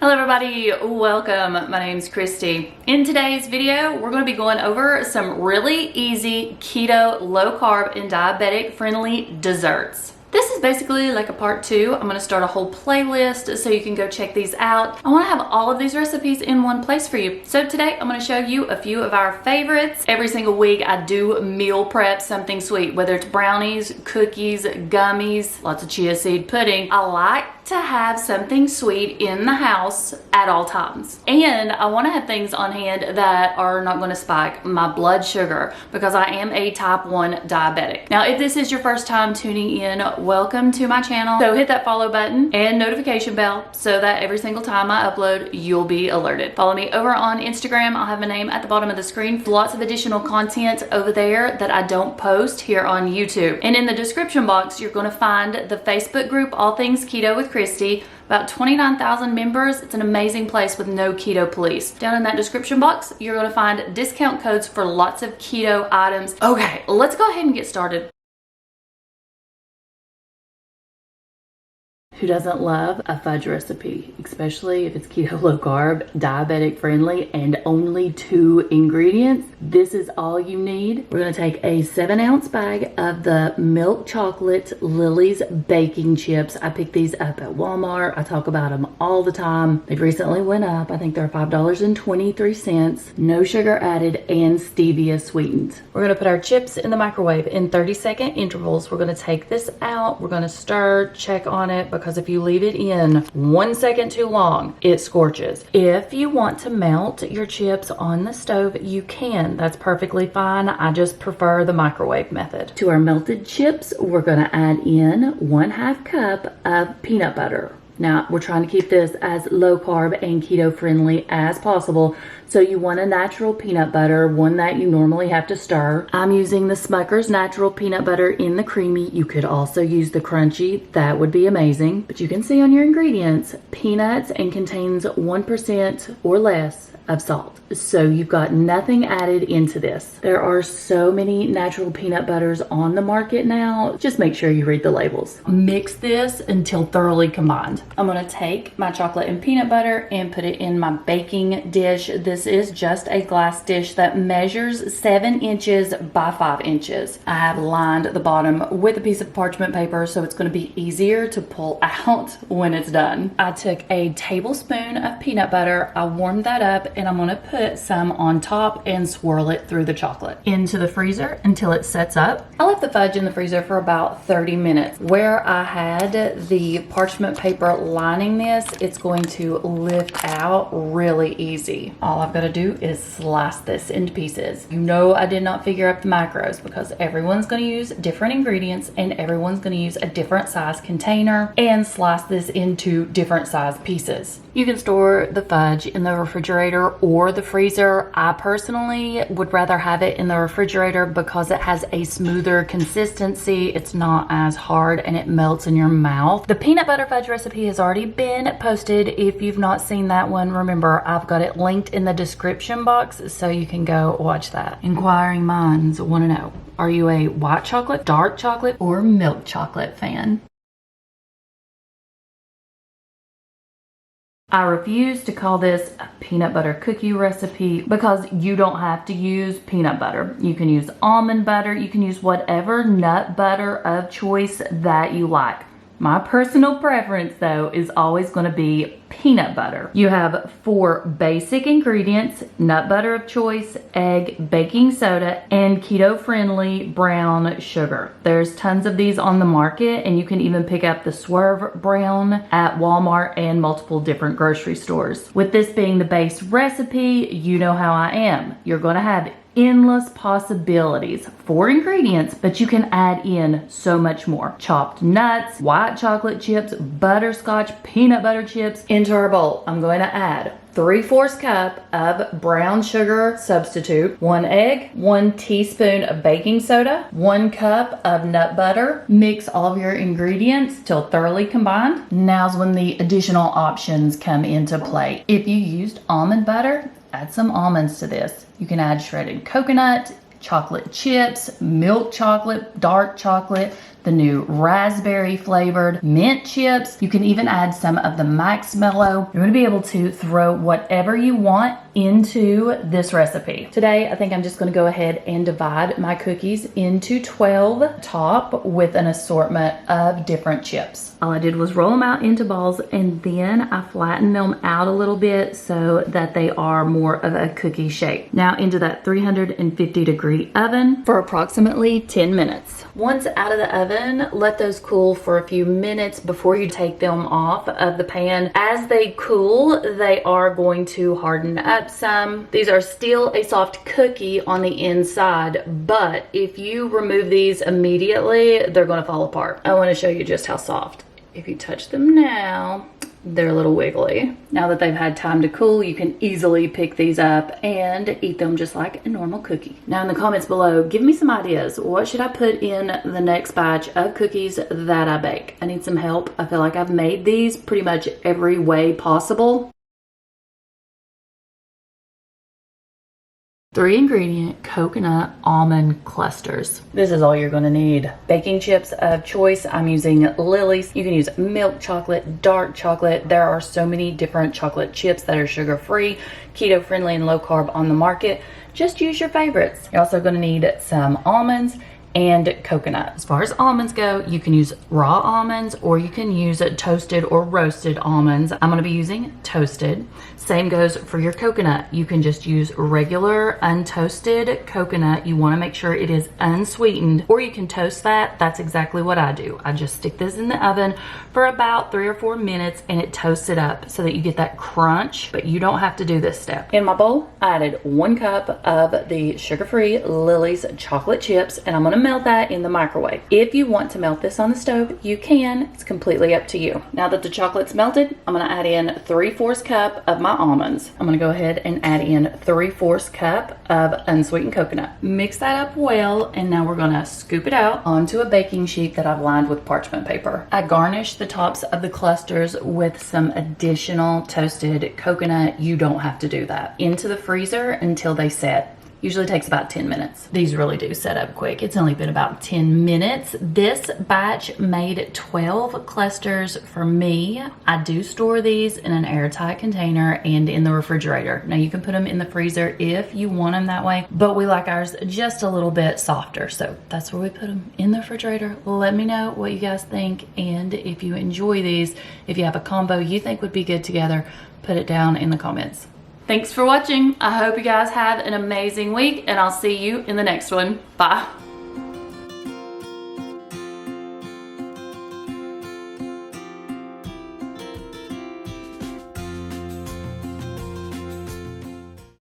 Hello everybody, welcome. My name's Kristi. In today's video, we're going to be going over some really easy keto, low carb, and diabetic friendly desserts. This is basically like a part 2. I'm going to start a whole playlist so you can go check these out. I want to have all of these recipes in one place for you. So today I'm going to show you a few of our favorites. Every single week I do meal prep something sweet, whether it's brownies, cookies, gummies, lots of chia seed pudding. I like to have something sweet in the house at all times. And I want to have things on hand that are not going to spike my blood sugar because I am a type 1 diabetic. Now, if this is your first time tuning in, welcome to my channel. So hit that follow button and notification bell so that every single time I upload, you'll be alerted. Follow me over on Instagram. I'll have my name at the bottom of the screen. Lots of additional content over there that I don't post here on YouTube. And in the description box, you're going to find the Facebook group, All Things Keto with Kristi. About 29,000 members. It's an amazing place with no keto police. Down in that description box, you're going to find discount codes for lots of keto items. Okay, let's go ahead and get started. Who doesn't love a fudge recipe, especially if it's keto, low carb, diabetic friendly, and only 2 ingredients? This is all you need. We're gonna take a 7-ounce bag of the milk chocolate Lily's baking chips. I picked these up at Walmart. I talk about them all the time. They've recently went up. I think they're $5.23. No sugar added and stevia sweetened. We're gonna put our chips in the microwave in 30-second intervals. We're gonna take this out. We're gonna stir, check on it, because if you leave it in 1 second too long, it scorches. If you want to melt your chips on the stove, you can. That's perfectly fine. I just prefer the microwave method. To our melted chips, we're gonna add in 1/2 cup of peanut butter. Now, we're trying to keep this as low carb and keto friendly as possible. So you want a natural peanut butter, one that you normally have to stir. I'm using the Smucker's natural peanut butter in the creamy. You could also use the crunchy. That would be amazing. But you can see on your ingredients, peanuts, and contains 1% or less of salt. So you've got nothing added into this. There are so many natural peanut butters on the market now. Just make sure you read the labels. Mix this until thoroughly combined. I'm gonna take my chocolate and peanut butter and put it in my baking dish. This is just a glass dish that measures 7 inches by 5 inches. I have lined the bottom with a piece of parchment paper so it's gonna be easier to pull out when it's done. I took a tablespoon of peanut butter. I warmed that up and I'm gonna put some on top and swirl it through the chocolate into the freezer until it sets up. I left the fudge in the freezer for about 30 minutes. Where I had the parchment paper lining this, it's going to lift out really easy. All I've got to do is slice this into pieces. You know, I did not figure up the macros because everyone's going to use different ingredients and everyone's going to use a different size container and slice this into different size pieces. You can store the fudge in the refrigerator or the freezer. I personally would rather have it in the refrigerator because it has a smoother consistency. It's not as hard and it melts in your mouth. The peanut butter fudge recipe has already been posted. If you've not seen that one, remember I've got it linked in the description box so you can go watch that. Inquiring minds want to know, are you a white chocolate, dark chocolate, or milk chocolate fan? I refuse to call this a peanut butter cookie recipe because you don't have to use peanut butter. You can use almond butter. You can use whatever nut butter of choice that you like. My personal preference though is always going to be peanut butter. You have 4 basic ingredients: nut butter of choice, egg, baking soda, and keto friendly brown sugar. There's tons of these on the market and you can even pick up the Swerve brown at Walmart and multiple different grocery stores. With this being the base recipe, you know how I am. You're going to have endless possibilities. 4 ingredients, but you can add in so much more. Chopped nuts, white chocolate chips, butterscotch, peanut butter chips. Into our bowl, I'm going to add 3/4 cup of brown sugar substitute, 1 egg, 1 teaspoon of baking soda, 1 cup of nut butter. Mix all of your ingredients till thoroughly combined. Now's when the additional options come into play. If you used almond butter, add some almonds to this. You can add shredded coconut, chocolate chips, milk chocolate, dark chocolate. the new raspberry flavored mint chips. You can even add some of the Mike's Mellow. You're gonna be able to throw whatever you want into this recipe. Today, I think I'm just gonna go ahead and divide my cookies into 12 top with an assortment of different chips. All I did was roll them out into balls, and then I flattened them out a little bit so that they are more of a cookie shape. Now into that 350-degree oven for approximately 10 minutes. Once out of the oven, let those cool for a few minutes before you take them off of the pan. As they cool, they are going to harden up some. These are still a soft cookie on the inside, but if you remove these immediately, they're going to fall apart. I want to show you just how soft. If you touch them now, they're a little wiggly. Now that they've had time to cool, you can easily pick these up and eat them just like a normal cookie. Now in the comments below, give me some ideas. What should I put in the next batch of cookies that I bake? I need some help. I feel like I've made these pretty much every way possible. 3-ingredient coconut almond clusters. This is all you're going to need. Baking chips of choice. I'm using Lily's. You can use milk chocolate, dark chocolate. There are so many different chocolate chips that are sugar-free, keto-friendly, and low-carb on the market. Just use your favorites. You're also going to need some almonds and coconut. As far as almonds go, you can use raw almonds or you can use toasted or roasted almonds. I'm going to be using toasted. Same goes for your coconut. You can just use regular untoasted coconut. You want to make sure it is unsweetened, or you can toast that. That's exactly what I do. I just stick this in the oven for about 3 or 4 minutes and it toasts it up so that you get that crunch, but you don't have to do this step. In my bowl, I added 1 cup of the sugar-free Lily's chocolate chips, and I'm going to melt that in the microwave. If you want to melt this on the stove, you can. It's completely up to you. Now that the chocolate's melted, I'm going to add in 3/4 cup of my almonds. I'm going to go ahead and add in 3/4 cup of unsweetened coconut. Mix that up well, and now we're going to scoop it out onto a baking sheet that I've lined with parchment paper. I garnish the tops of the clusters with some additional toasted coconut. You don't have to do that. Into the freezer until they set. Usually takes about 10 minutes. These really do set up quick. It's only been about 10 minutes. This batch made 12 clusters for me. I do store these in an airtight container and in the refrigerator. Now you can put them in the freezer if you want them that way, but we like ours just a little bit softer. So that's where we put them, in the refrigerator. Let me know what you guys think, and if you enjoy these, if you have a combo you think would be good together, put it down in the comments. Thanks for watching. I hope you guys have an amazing week, and I'll see you in the next one. Bye.